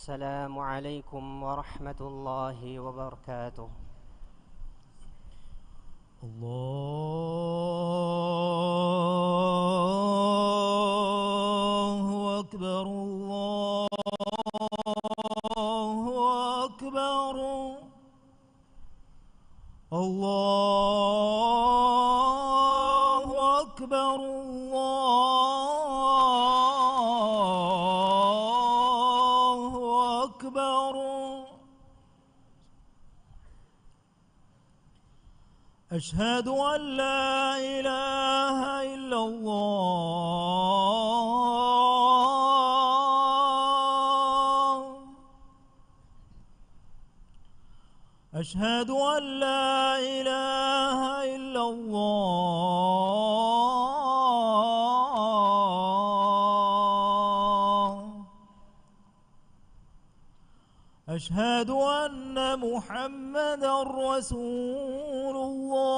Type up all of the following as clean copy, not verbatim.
السلام عليكم ورحمة الله وبركاته. الله أكبر الله أكبر الله أكبر الله أكبر. أشهد أن لا إله إلا الله. أشهد أن لا إله إلا الله. أشهد أن محمدا رسول الله.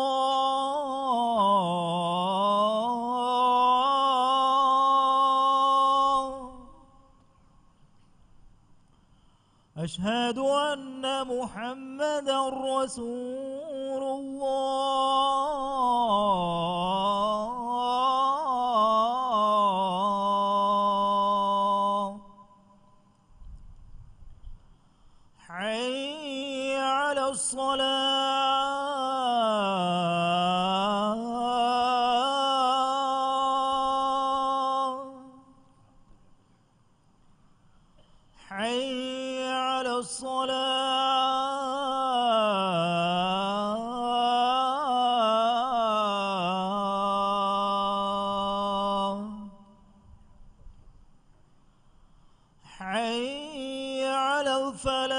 أشهد أن محمدا رسول الله. حي على الصلاة. حي على الصلاة. حي على الفلاح.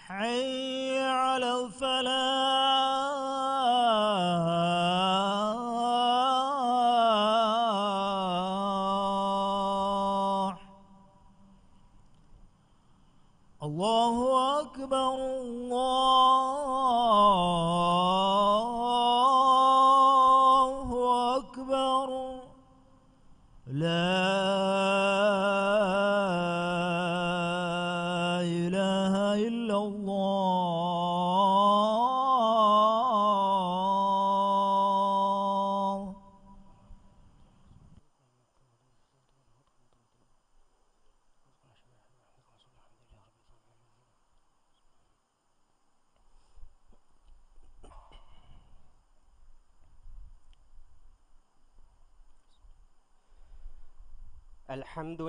حي على الفلاح. الله أكبر الله أكبر. لا إله إلا الله. الحمد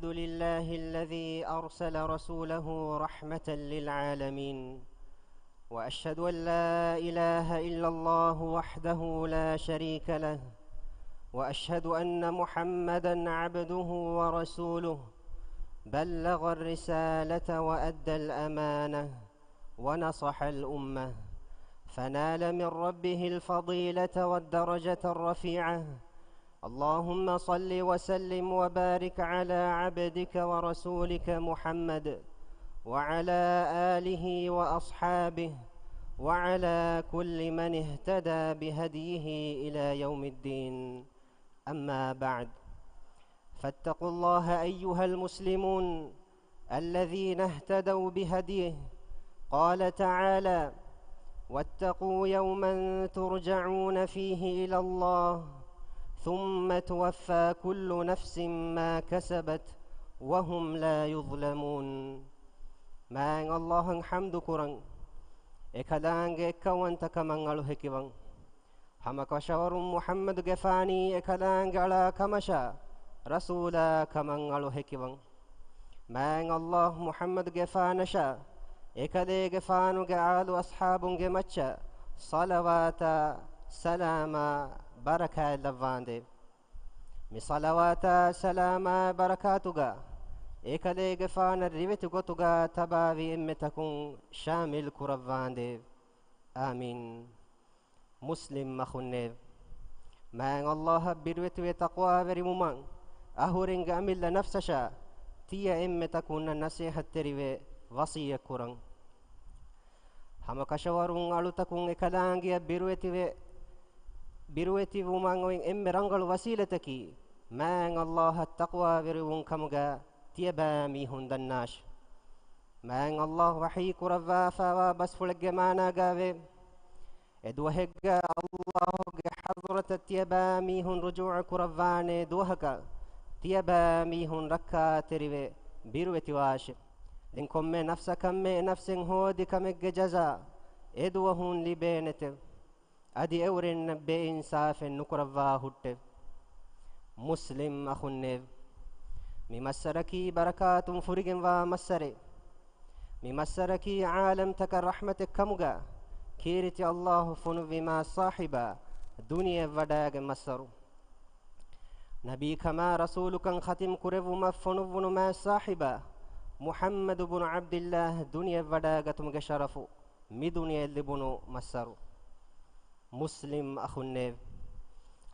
لله الذي أرسل رسوله رحمة للعالمين، وأشهد أن لا إله إلا الله وحده لا شريك له، وأشهد أن محمدًا عبده ورسوله، بلغ الرسالة وأدى الأمانة ونصح الأمة، فنال من ربه الفضيلة والدرجة الرفيعة. اللهم صل وسلم وبارك على عبدك ورسولك محمد وعلى آله وأصحابه وعلى كل من اهتدى بهديه إلى يوم الدين. أما بعد، فاتقوا الله أيها المسلمون الذين اهتدوا بهديه. قال تعالى: واتقوا يوما ترجعون فيه إلى الله ثم توفى كل نفس ما كسبت وهم لا يظلمون. ماء الله حمد كرن إكدانج كوان تكمنغلو هكيبان هما كشور محمد جفاني إكدانج على كمشا رسولا كمنغلو هكيبان. ماء الله محمد جفانشا إكدي جفانو جعالو أصحاب جمتشا صلواتا سلاما بركة لفاندي مي صلواتا سلاما بركاتوغا إكدي جفان الريبتوغا تباوي إمتكون شامل كرفاندي. آمين. مسلم مخنيف ما الله بيروت وتقوى بريمومان أهورين أمل نفسشا تيا إمتكون النصيحة تريوي وصية كوران hama kashawarun alutakun ekalaangiya birueti wuman oin emme rangalu wasilataki man Allah taqwa virun kamuga tiaba mi hundannash man Allah wahi kurawwa fawa bas fulge mana gave edwahegga Allah ge hadrat tiaba mi hun rujuu kurawwane duhaka tiaba mi hun rakka terive birueti wash den komme nafsa kamme nafsin hodi kamegge jaza edwahun libenete adi euren be insafen nukurawwa hutte muslim akhunne mi masaraki barakatun furigen wa masare mi masaraki alam taka rahmatek kamuga kiriti Allah funu bima sahiba dunya wadaga masaru nabi kama rasulukan khatim kurevu mafunu bunu ma sahiba muhammad ibn abdullah dunya wadaga tumge sharafu mi dunya libunu masaru muslim akhunne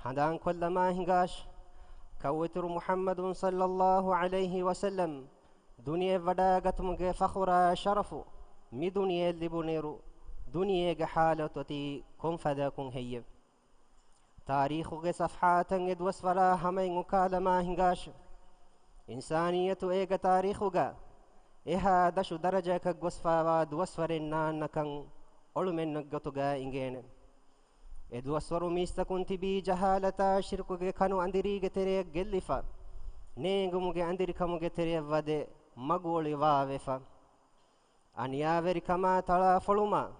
hadan kullama hingash كوتر محمد صلى الله عليه وسلم دنيا وداغتم فخرا شرف مي دنيا لبنيرو دنيا حالة تي كن فداكم هي تاريخ صفحات ادوس فلا همين وكالما هنغاش إنسانية إيغا تاريخوغا إها دشو درجة كغوسفا ودوس فرنان نكن أولمن نغتوغا إنغين edwaswaru mistakunti bi jahalata shirkuge kanu andirige tere gellifa neengumuge andiri kamuge tere wade magoli waavefa aniyaveri kama tala foluma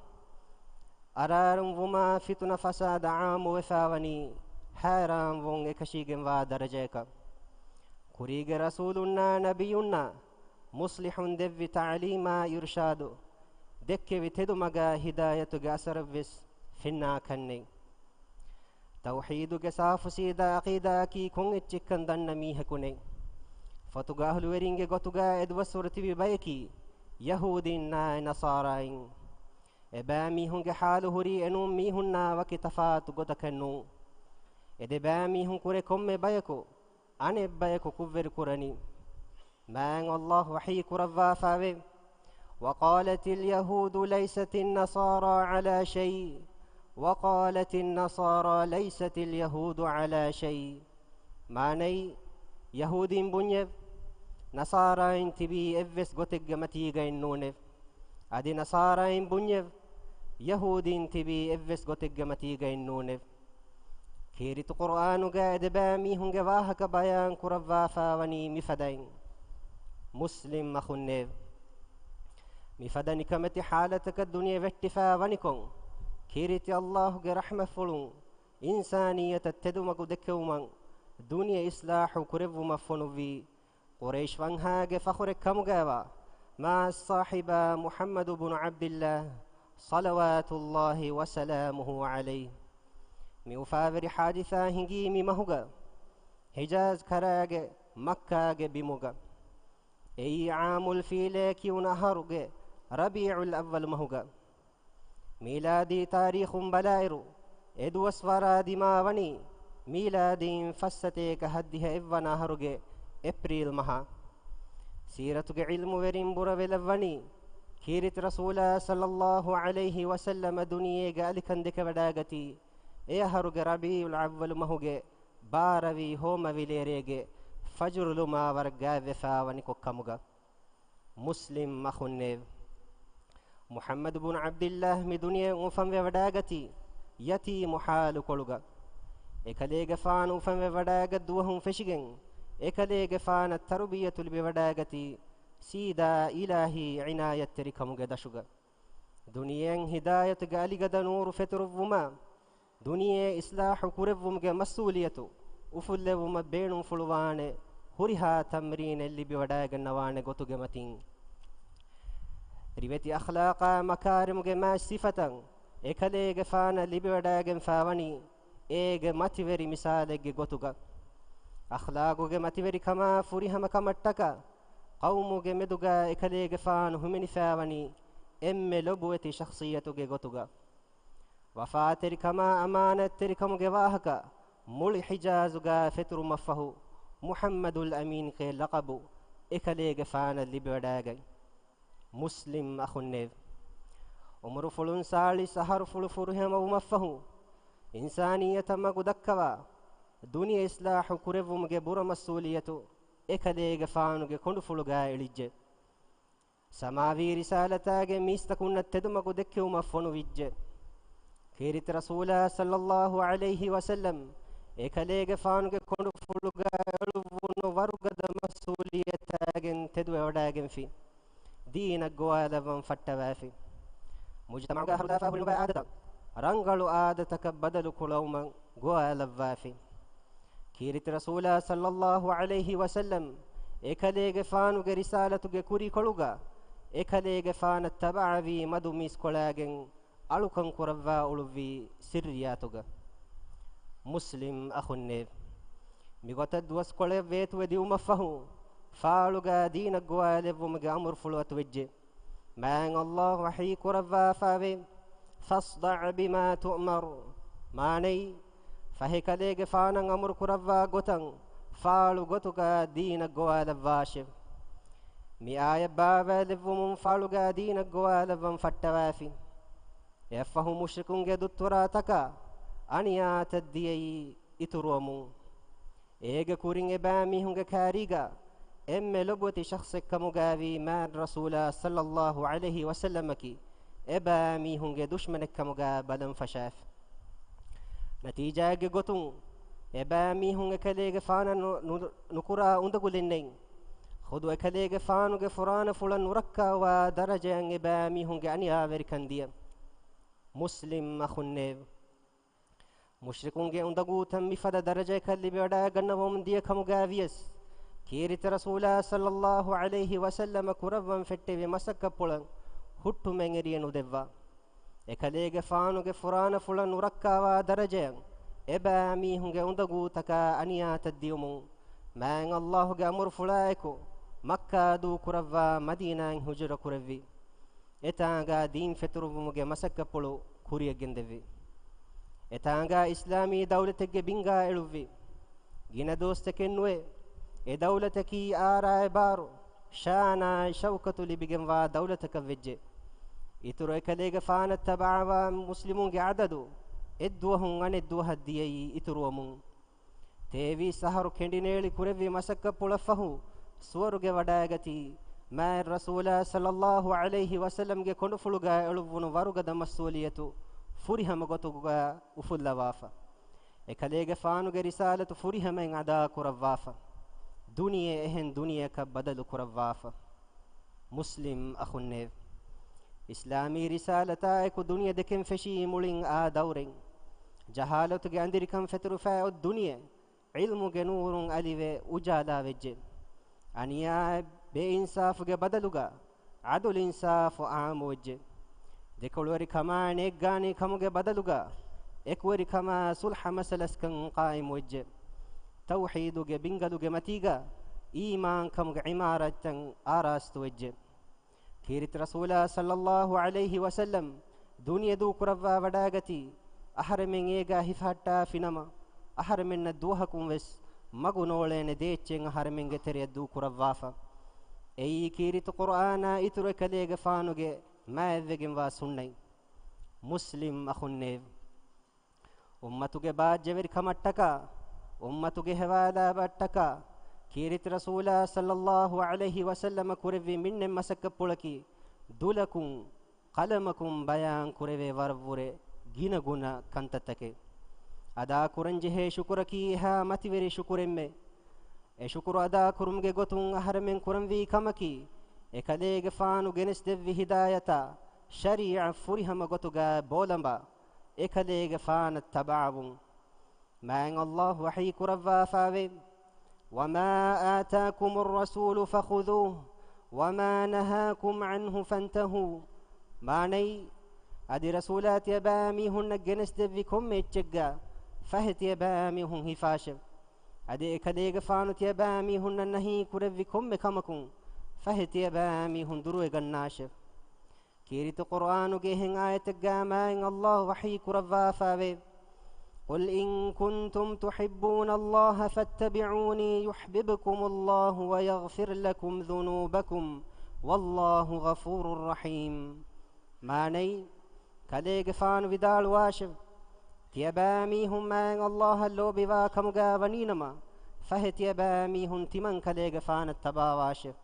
ararum wuma fituna fasada aamu wefawani haram won ekashigen wa darajeka kurige rasulunna nabiyunna muslihun devvi ta'lima irshadu dekke vitedumaga hidayatuge asarvis finna kanne توحيدك صاف سيدا عقيدة كي كون اتشكن دن ميه كوني فتوغاه لورينج غتوغا ادوسورتي ببايكي يهودين نصارين ابامي هنگ حال هري انو ميهن وكتفات غتكنو ادبامي هن كوري كوم بايكو ان بايكو كوفر كوراني مان الله وحي كروا فاوي وقالت اليهود ليست النصارى على شيء وقالت النصارى ليست اليهود على شيء ماني يهود بنيف نصارى انتبي افس غوتك متيغا نونف ادي نصارى بنيف يهود انتبي افس غوتك متيغا نونف كيرت قرآن قاد بامي هنگ واهك بيان كروا فاوني مفدين مسلم مخنف مفدني كمتي حالتك الدنيا واتفا ونكم كيرتي الله رحمة فلون إنسانية التدمك دكومن دنيا إصلاح كرب مفنو في قريش فانهاج فخر كمجاوا مع الصاحب محمد بن عبد الله صلوات الله وسلامه عليه ميوفاور حادثة هنجي مهوجا حجاز كراج مكة بموجا أي عام الفيل كيونهارج ربيع الأول مهوجا ميلادي تاريخ بلائر ادوس ورا دماوني ميلادي فستيك هدها إفنا هرج إبريل مها سيرتك علم ورين بربلوني كيرت رسول صلى الله عليه وسلم دنيا قالك عندك بداغتي إيه هرج ربيع الأول مهوج باروي هوم ويليريج فجر لما ورجع وفاوني كوكموجا مسلم مخنّيف محمد بن عبد الله من دنيا وفم وداغتي يتي محال كولغا اكليغ فان وفم وداغ دوهم فشيغن اكليغ فان التربيه البوداغتي سيدا الهي عنايه تركمغ دشغا دنيا هدايه غالغ نور فتروما دنيا اصلاح كربومغ مسؤوليته وفلوما بينم فلوانه هريها تمرين اللي بوداغ نوانه غتوغ متين ريبتي أخلاقا مكارم جماع صفة إكله جفانا لبيودا جم فاوني إيج ماتيفري مثال جوتوغا أخلاقو جماتيفري كما فوريها مكمتكا قومو جمدوغا إكله جفان همني فاوني إم لبوتي شخصية جوتوغا وفاتري كما أمانة تركم جواهكا مول حجازوغا فتر مفهو محمد الأمين كي لقبو إكله جفانا لبيودا جم مسلم أخنّيف umru fulun saali sahar fulu furuhema umaffahu insaniyatam gudakkawa duniya islahu kurevumge bura masuliyatu ekadege faanuge kondu fuluga elijje samavi risalatage mistakunna tedumagu dekkewuma fonu vijje kirit rasula sallallahu alayhi wasallam ekadege faanuge kondu fuluga eluvunu warugada masuliyatagen tedu evadagen fi dina goalavam fattawafi mujtamaga hardafa hulba adata rangalu adataka badalu kulawman goalavafi kirit rasula sallallahu alayhi wasallam ekadege faanuge risalatuge kuri koluga ekadege faana tabavi madu miskolagen alukan kuravva uluvi sirriyatuga muslim akhunne migotad waskole vetu wedi umafahu faaluga dina goalevumge amur fulwat wejje man allah wahi kuravva faave fasda' bima tu'mar maanay fahekadege faanan amur kuravva gotan faalu gotuga dina goalavashe mi aya baava levum faaluga dina goalavam fattawafi yafahu mushrikunge dutturataka aniya taddiyai iturumu ege kurin ebami hunge kariga emme loboti shakhsek mugavi man rasula sallallahu alayhi wasallamaki ebami hunge dushmanek muga badan fashaf natiijage gotun ebami hunge kalege faana nukura undagulinen khudu kalege faanuge furana fulan nurakka wa darajan ebami hunge aniya verikandiya muslim akhunne mushrikunge undagu tammi fada daraja kalli beda gannawum diya kamugaviyas kirit rasula sallallahu alayhi wasallam kuravam fettewe masakka pulan huttu mengeriyenu devva ekalege faanuge furana fulan nurakkawa darajayan ebami hunge undagu taka aniya taddiyumun man Allahuge amur fulaiko makka du kuravva madina hujra kuravvi etanga din feturumuge masakka pulu kuriyagendevi etanga islami dawlatege binga eluvvi gina dostekenwe e dawlataki ara baro shana shawkatu libigenwa dawlataka vejje ituro ekalege faana tabawa muslimunge adadu edduhun aneddu haddiyai iturumun tevi saharu kendineli kurevi masakka pulafahu suwaruge wadagati ma rasula sallallahu alayhi wasallam ge kondu fuluga eluvunu warugada masuliyatu furihama gotuga ufullawafa ekalege faanuge risalatu furihama ada kurawwafa duniya ehen duniya ka badalu kurawwafa muslim akhunne islami risalata eku duniya deken feshi mulin a dawren jahalatu ge andirikam fetru fa od duniya ilmu ge nurun alive ujala vejje aniya be insaf ge badaluga adul insaf aamu vejje dekolwari kama neggani kamuge badaluga ekwari kama sulha masalaskan qaim wajje tawhiduge bingaluge matiga iman kamuge imaratan arastu wajje kirit rasula sallallahu alayhi wasallam duniya du kurawwa wadagati aharmen ega hifatta finama aharmen duhakum wes magunolene deechen aharmen ge tere du kurawwafa ei kirit qur'ana iture kalege faanuge maevegen wa sunnai muslim akhunne ummatuge baajjeveri kamattaka ummatuge hewala battaka kirit rasula sallallahu alayhi wasallam kurevi minne masakka pulaki dulakun qalamakum bayan kureve warvure gina guna kantatake ada kuranje he shukuraki ha mativeri shukuremme e shukuru ada kurumge gotun aharmen kuramvi kamaki ekadege faanu genes devvi hidayata shari'a furihama gotuga bolamba ekadege faana tabawun man Allah wahi kuravva faave wama ataakum ar-rasul fakhudhuhu wama nahakum anhu fantahu maanay adi rasulat yabami hunna genes devvi komme echegga fahet yabami hun hifashe adi ekadege faanu yabami hunna nahi kurevvi komme kamakun فهت يبامي هندرو يغناش كيرت قرآن جهن آية جاما إن الله وحيك رفافا قل إن كنتم تحبون الله فاتبعوني يحببكم الله ويغفر لكم ذنوبكم والله غفور رحيم ماني كليغ فان ودال واشف تيبامي هم من الله اللو بوا كمغا ونينما فهتيبامي هم تمن كليغ فان التبا واشف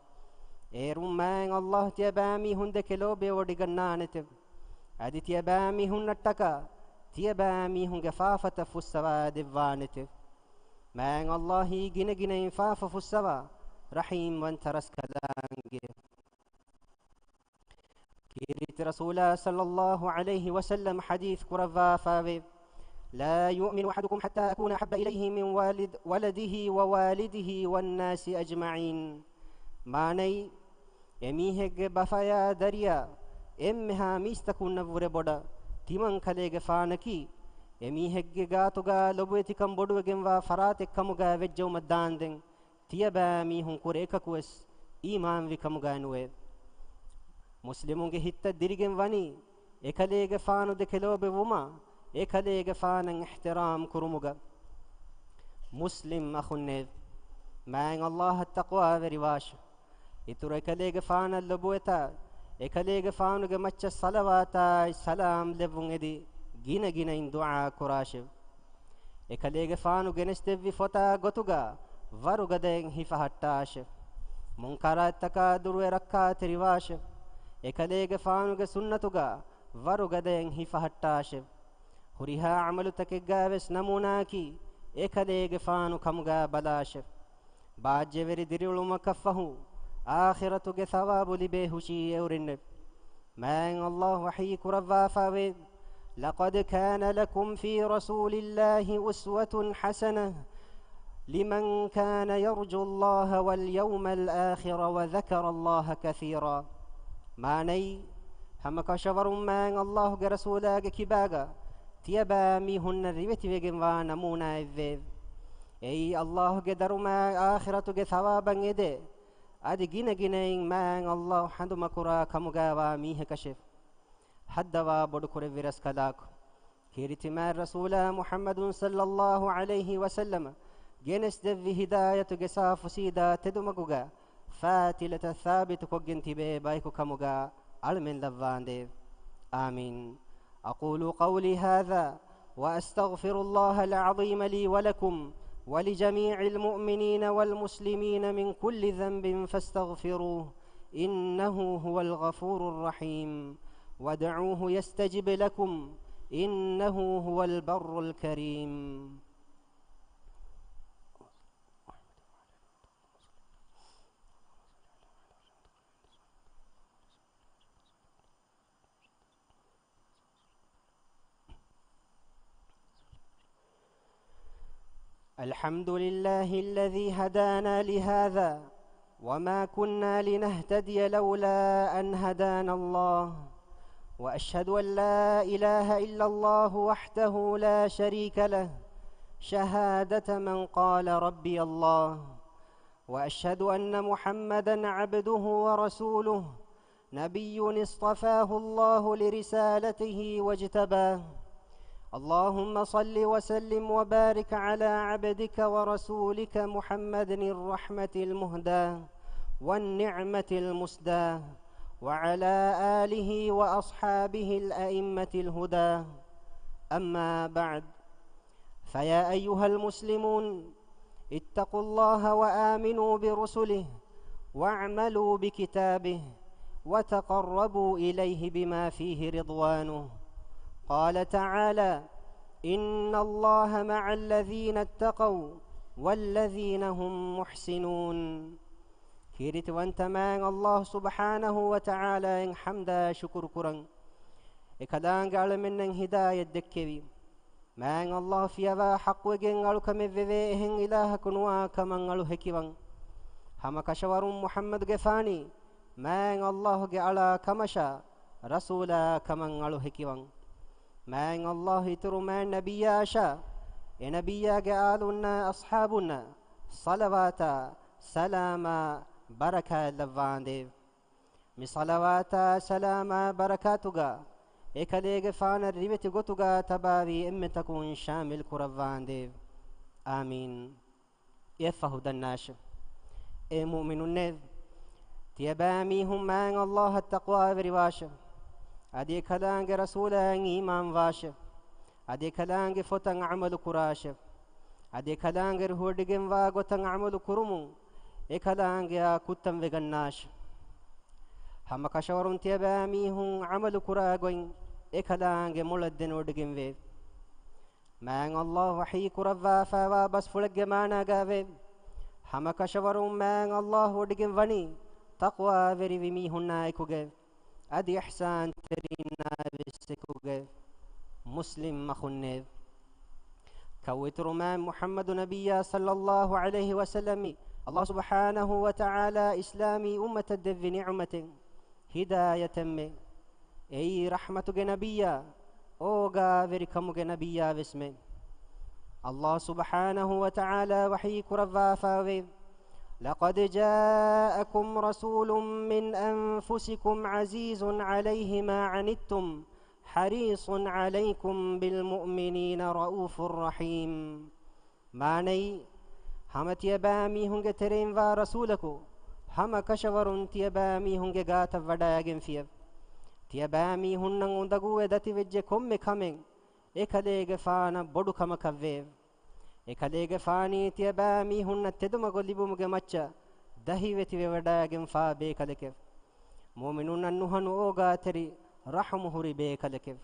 ايرم من الله تيبامي هم دكلو بودي غنانت ادي تيبامي هم نتكا تيبامي هم غفافة فسوا ديوانت من الله جن جن فاف فسوا رحيم وانترس كلانج كيرت رسول صلى الله عليه وسلم حديث كرفا فاوي لا يؤمن أحدكم حتى أكون أحب إليه من ولده ووالده والناس أجمعين ماني يميهج بفايا دريا إمها ميستكون نفور بودا تيمان خليج فانكي يميهج غاتوغا لبويتكم بودوغم وفراتك كموغا وجو مداندن تيبا ميهن كوريككوس إيمان وكموغا نوي مسلمون هيت ديريغن واني اكليغ فانو دكلو بوما اكليغ فانن احترام كرموغا مسلم اخنيف مان الله التقوى ورواش اتور اكليغ فان لبوتا اكليغ فانوغ مچ صلواتا سلام لبون ادي گين گين ان دعاء قراش اكليغ فانو گنستوي فوتا گوتوغا ورغدين هيفهට්ටාش منكراتك دور ركعات رواش එකලේග ෆානුග සුන්නතුග වරුගදෙන් හිෆහට්ටාෂ හුරිහා අමලු තකෙග්ගාවෙස් නමුනාකි එකලේග ෆානු කමුග බලාෂ බාජ්‍යවරි දිරිවලුම කෆහු ආඛිරතුග සවාබු ලිබේ හුෂී එවරින්න මෑන් අල්ලාහ් වහී කුරවා ෆාවේ لقد كان لكم في رسول الله أسوة حسنة لمن كان يرجو الله واليوم الآخر وذكر الله كثيرا ماني هم كشورم من الله رسوله كباغا تيبا ميهن ريبتي وجن ونمونا الذيب اي الله قدر ما آخرته ثوابا يده ادي جينا جينين من الله حد مكرا كمغا ميه كشف حدوا بدكور فيرس كداك كيرتي ما رسول محمد صلى الله عليه وسلم جنس دفي هداية جساف سيدا تدمغوغا فاتلة الثابت كوجنتي به بايكو كموغا علمن لفاندي آمين أقول قولي هذا وأستغفر الله العظيم لي ولكم ولجميع المؤمنين والمسلمين من كل ذنب فاستغفروه إنه هو الغفور الرحيم ودعوه يستجب لكم إنه هو البر الكريم الحمد لله الذي هدانا لهذا وما كنا لنهتدي لولا أن هدانا الله وأشهد أن لا إله إلا الله وحده لا شريك له شهادة من قال ربي الله وأشهد أن محمدا عبده ورسوله نبي اصطفاه الله لرسالته واجتباه اللهم صل وسلم وبارك على عبدك ورسولك محمد الرحمة المهداة والنعمة المسداة وعلى آله وأصحابه الأئمة الهدى أما بعد فيا أيها المسلمون اتقوا الله وآمنوا برسله واعملوا بكتابه وتقربوا إليه بما فيه رضوانه قال تعالى إن الله مع الذين اتقوا والذين هم محسنون كيرت وانت مان الله سبحانه وتعالى إن حمدا شكر كرن إكدان قال من هداية دكبي مان الله في أبا حق وجن قالوا كم فيهن إله كنوا كمن قالوا هكيوان هم كشور محمد جفاني مان الله على كمشا رسولا كمن قالوا هكيوان مان الله ترما نبياشا نبيا قالنا أصحابنا صلواتا سلاما بركة لفاندي مي صلواتا سلاما بركاتوغا إكاليغ فانا ريبتي غوتوغا تباوي إم تكون شامل كرفاندي آمين يفه دناش إي مؤمنون تيبامي هم مان الله التقوى برواش ادي كلانگ رسولان ایمان واشه ادي كلانگ فتن عمل كراشه ادي كلانگ هودگن واغتن عمل كرمو e كلانگ يا كتم وگناش هم كشورون تيبامي هم عمل كراغوين e كلانگ مولدن ودگن وي مان الله وحي كروا فوا بس فلگ مانا گاوي هم كشورون مان الله ودگن وني تقوى وري ومي هنا ايكوگه ادي احسان ترينا بسكوگه مسلم مخنه كويت رمان محمد نبي صلى الله عليه وسلم الله سبحانه وتعالى إسلامي أمة الدف نعمة هداية مي أي رحمة نبيا أوغا وركم نبيا باسمه الله سبحانه وتعالى وحي كرفا فاوي لقد جاءكم رسول من أنفسكم عزيز عليه ما عنتم حريص عليكم بالمؤمنين رؤوف رحيم معني هم تيبامي هنگ ترين و رسولكو هم كشورون تيبامي هنگ غات وداگن فيه تيبامي هنن اندگو دتي وجه كوم كمن اكليگ فانا بدو كم كوي اكليگ فاني تيبامي هن تدم گليبومگ مچ دهي وتي وداگن فا بكلك مؤمنون نهنو اوغا تري رحمه ربيكلك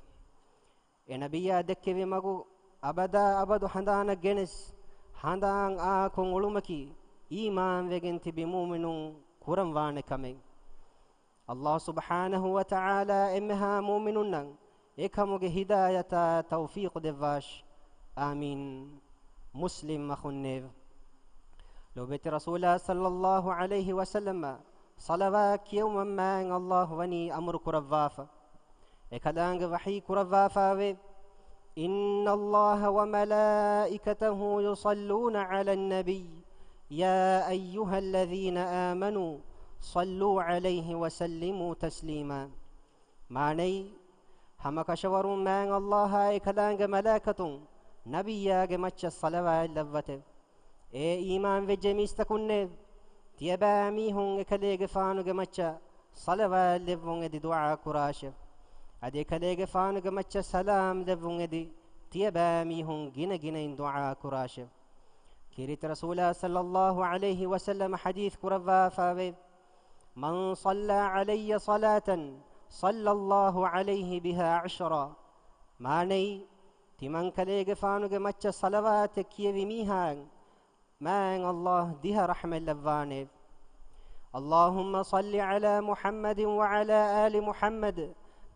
نبيا دكوي مغو أبدا أبدو حندانا جنس حندان آكون علمكي إيمان وگنتي بمؤمنون كرم وانكمي الله سبحانه وتعالى إمها مؤمنون إكمغ هداية توفيق دواش آمين مسلم مخنف لو بيت رسول صلى الله عليه وسلم صلواك يوما ما الله وني أمر كرفافا إكلانگ وحي كرفافا إن الله وملائكته يصلون على النبي يا أيها الذين آمنوا صلوا عليه وسلموا تسليما معني هم كشور من الله إكلانگ ملائكة نبياگ مچ الصلوات لوته إيه إيمان وجميستكن تيبامي هون إكليگ فانوگ مچ صلوات لوون دي دعاء كراش ادي كليگ فانوگ مچ سلام لوون دي تيبامي هون جن جن دعاء كراش كيرت رسول صلى الله عليه وسلم حديث كرفا فاوي من صلى علي صلاة صلى الله عليه بها عشرا معني تمن كليگ فانوگ مچ صلوات كيوي ميهان مان الله دها رحمة لفانه اللهم صل على محمد وعلى آل محمد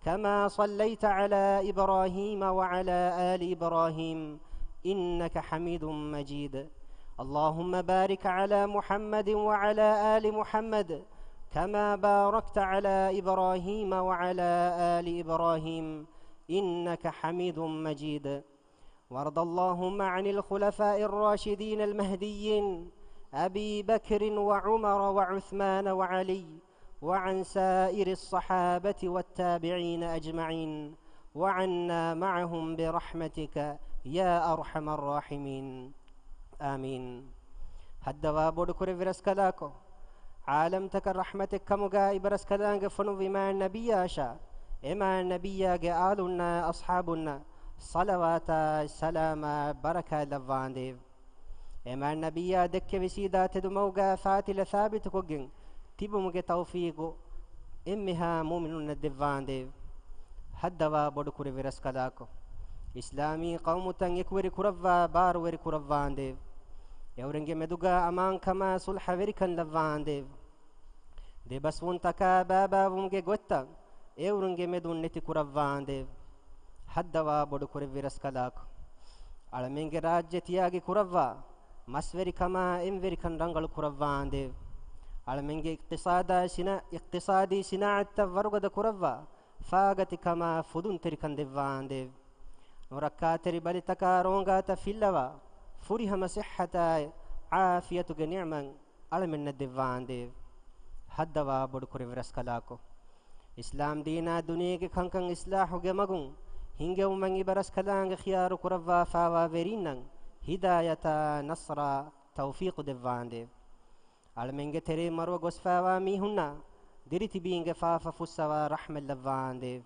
كما صليت على إبراهيم وعلى آل إبراهيم إنك حميد مجيد اللهم بارك على محمد وعلى آل محمد كما باركت على إبراهيم وعلى آل إبراهيم إنك حميد مجيد وارض اللهم عن الخلفاء الراشدين المهديين أبي بكر وعمر وعثمان وعلي وعن سائر الصحابة والتابعين أجمعين وعنا معهم برحمتك يا أرحم الراحمين آمين هدوا بودكور برسكلاكو عالم تك رحمتك كمغا إبرسكلانغ فنو بما النبي آشا إما النبي آلنا أصحابنا صلوات سلام بركة لفانديف إما النبي دك بسيدة تدموغا فاتل ثابت كوغن تبمغ توفيقو إمها مؤمنون الدفانديف هدوا بودكور برسكلاكو إسلامي قوم تنكور كرفا بار ور كرفانديف يورنج مدوغا أمان كما صلح وركن لفانديف دي بس ونتكا بابا ومغ غوتا يورنج مدون نتي كرفانديف هدوا بودكور برسكلاكو علمنج راجة تياغي كرفا مسوري كما إموري كان رنگل كرفانديف علمنج اقتصادي صناعة ورغد كرفا فاغتي كما فدون تركن دفانديف وركاتري بالتكا رونغا تفيلوا فريهم صحة عافية نعما على من الدفانديف هدوا بودكور برسكلاكو إسلام دينا دنيا كان إصلاح جمعون هنگو منgi برسكلانغ خيار كرفا فاوا ورينن هداية نصر توفيق دفانديف على منگ تري مرو غسفاوا ميهنا دريتي بينگ فافا فسوا رحم لفانديف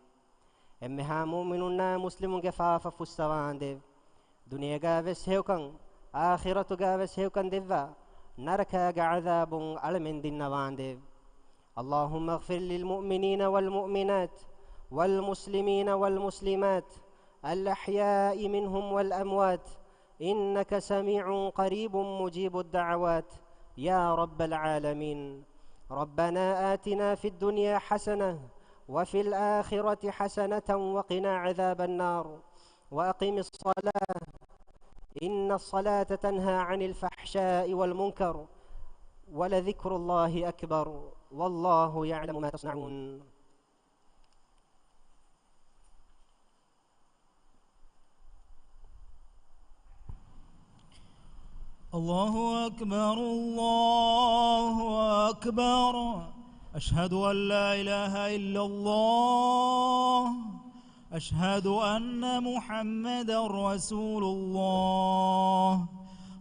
emmeha mu'minunna muslimunge faafa fussawande duniyaga ves hewkan akhiratuga ves hewkan devva narakaga azabun alamen dinnawande. اللهم اغفر للمؤمنين والمؤمنات والمسلمين والمسلمات الأحياء منهم والأموات إنك سميع قريب مجيب الدعوات يا رب العالمين. ربنا آتنا في الدنيا حسنة وفي الآخرة حسنة وقنا عذاب النار وأقم الصلاة إن الصلاة تنهى عن الفحشاء والمنكر ولذكر الله أكبر والله يعلم ما تصنعون. الله أكبر الله أكبر أشهد أن لا إله إلا الله أشهد أن محمدا رسول الله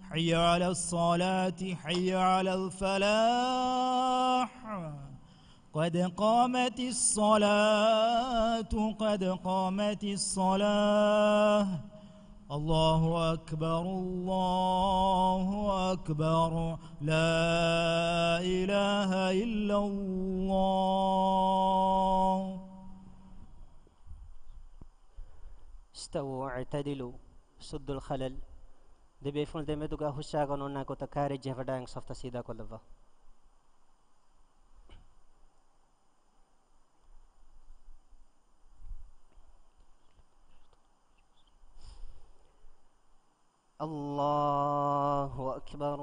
حي على الصلاة حي على الفلاح قد قامت الصلاة قد قامت الصلاة الله أكبر الله أكبر لا إله إلا الله. استووا اعتدلوا سدوا الخلل de beful de meduga hushaga nonna ko takare jevadang safta sida kolva. Allahu akbar.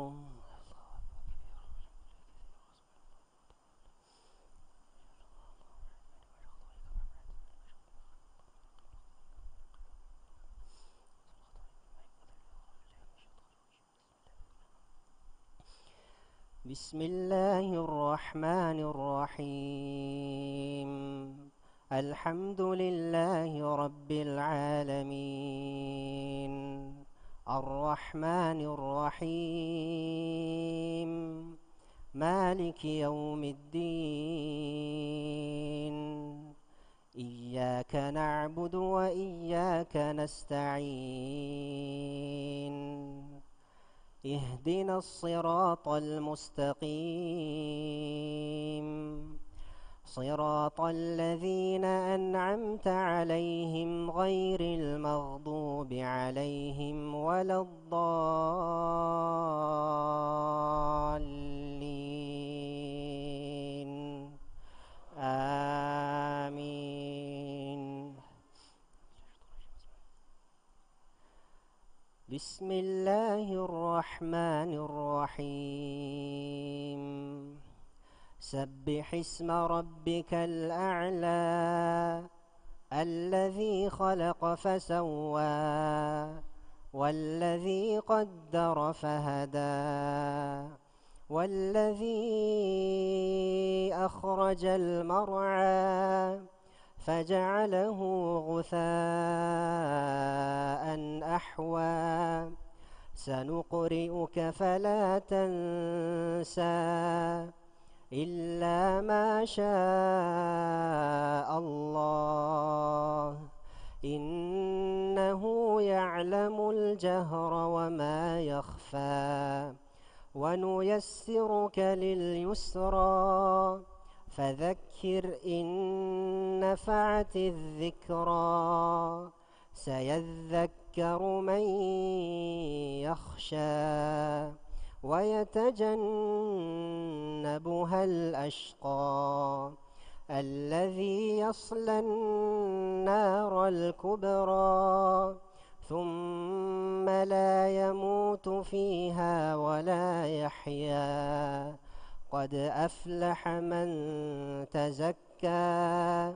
بسم الله الرحمن الرحيم الحمد لله رب العالمين الرحمن الرحيم مالك يوم الدين إياك نعبد وإياك نستعين اهدنا الصراط المستقيم صراط الذين أنعمت عليهم غير المغضوب عليهم ولا الضالين آمين. بسم الله الرحمن الرحيم سبح اسم ربك الأعلى الذي خلق فسوى والذي قدر فهدى والذي أخرج المرعى فجعله غثاء أحوى سنقرئك فلا تنسى إلا ما شاء الله إنه يعلم الجهر وما يخفى ونيسرك لليسرى فذكر إن نفعت الذكرى سيذكر من يخشى ويتجنبها الأشقى الذي يصلى النار الكبرى ثم لا يموت فيها ولا يحيا قد أفلح من تزكى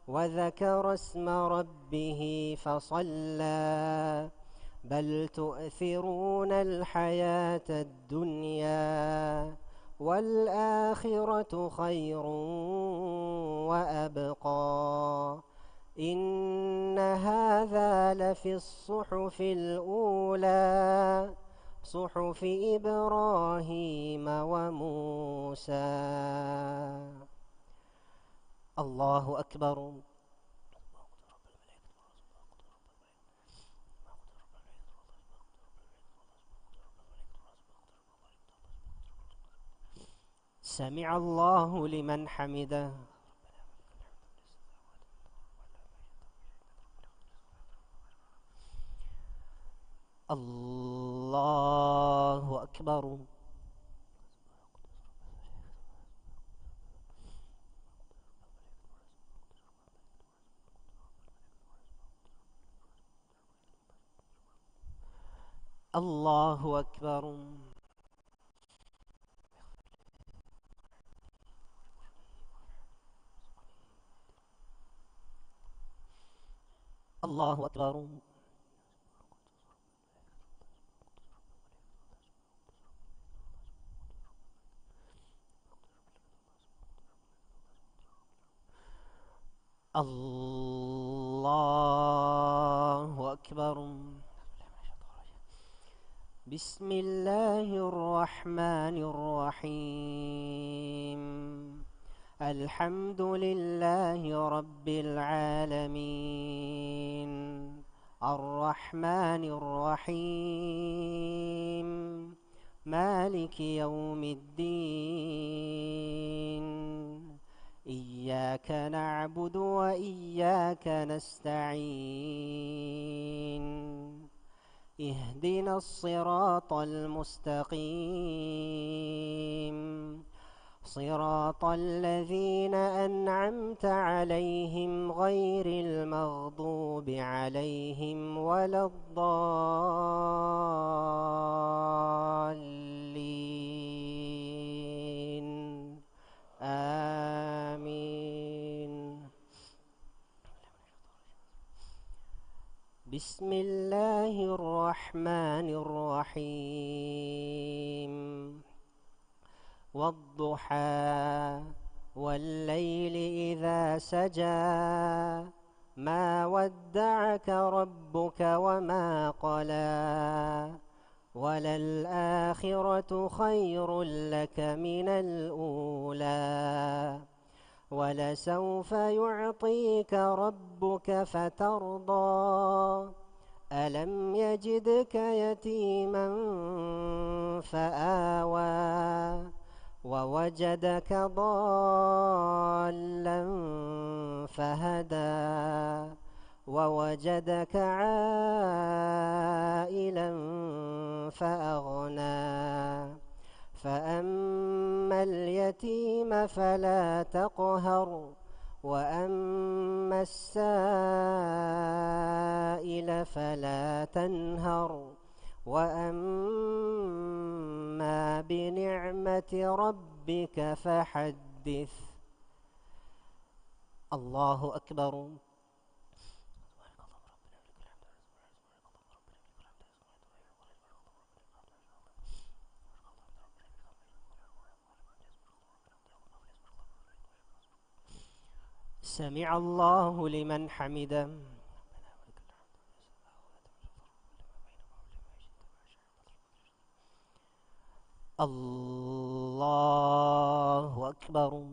وذكر اسم ربه فصلى بل تؤثرون الحياة الدنيا والآخرة خير وأبقى إن هذا لفي الصحف الأولى صحف إبراهيم وموسى. الله أكبر. سمع الله لمن حمده. الله أكبر. الله أكبر. الله أكبر. الله أكبر. بسم الله الرحمن الرحيم. الحمد لله رب العالمين. الرحمن الرحيم. مالك يوم الدين. إياك نعبد وإياك نستعين. اهدنا الصراط المستقيم. صراط الذين أنعمت عليهم غير المغضوب عليهم ولا الضالين. آمين. بسم الله الرحمن الرحيم. والضحى والليل إذا سجى ما ودعك ربك وما قلى وللآخرة خير لك من الأولى ولسوف يعطيك ربك فترضى ألم يجدك يتيما فآوى ووجدك ضالا فهدى ووجدك عائلا فأغنى فأما اليتيم فلا تقهر وأما السائل فلا تنهر وأما بنعمة ربك فحدث. الله أكبر. سمع الله لمن حمده. الله أكبر.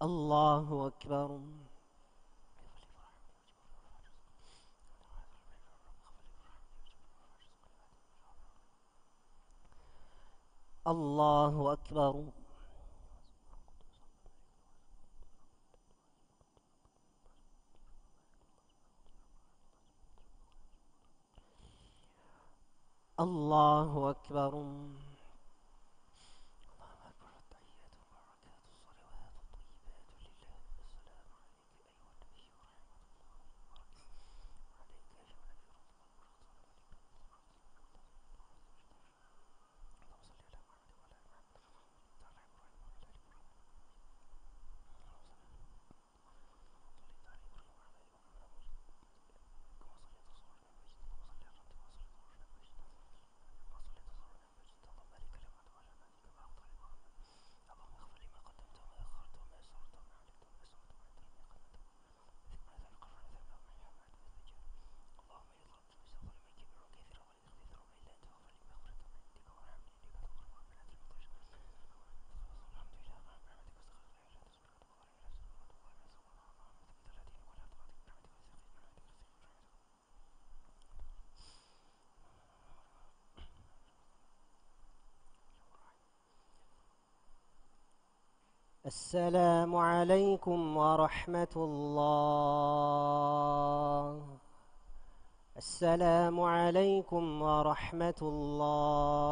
الله أكبر. الله أكبر. الله أكبر. السلام عليكم ورحمة الله. السلام عليكم ورحمة الله.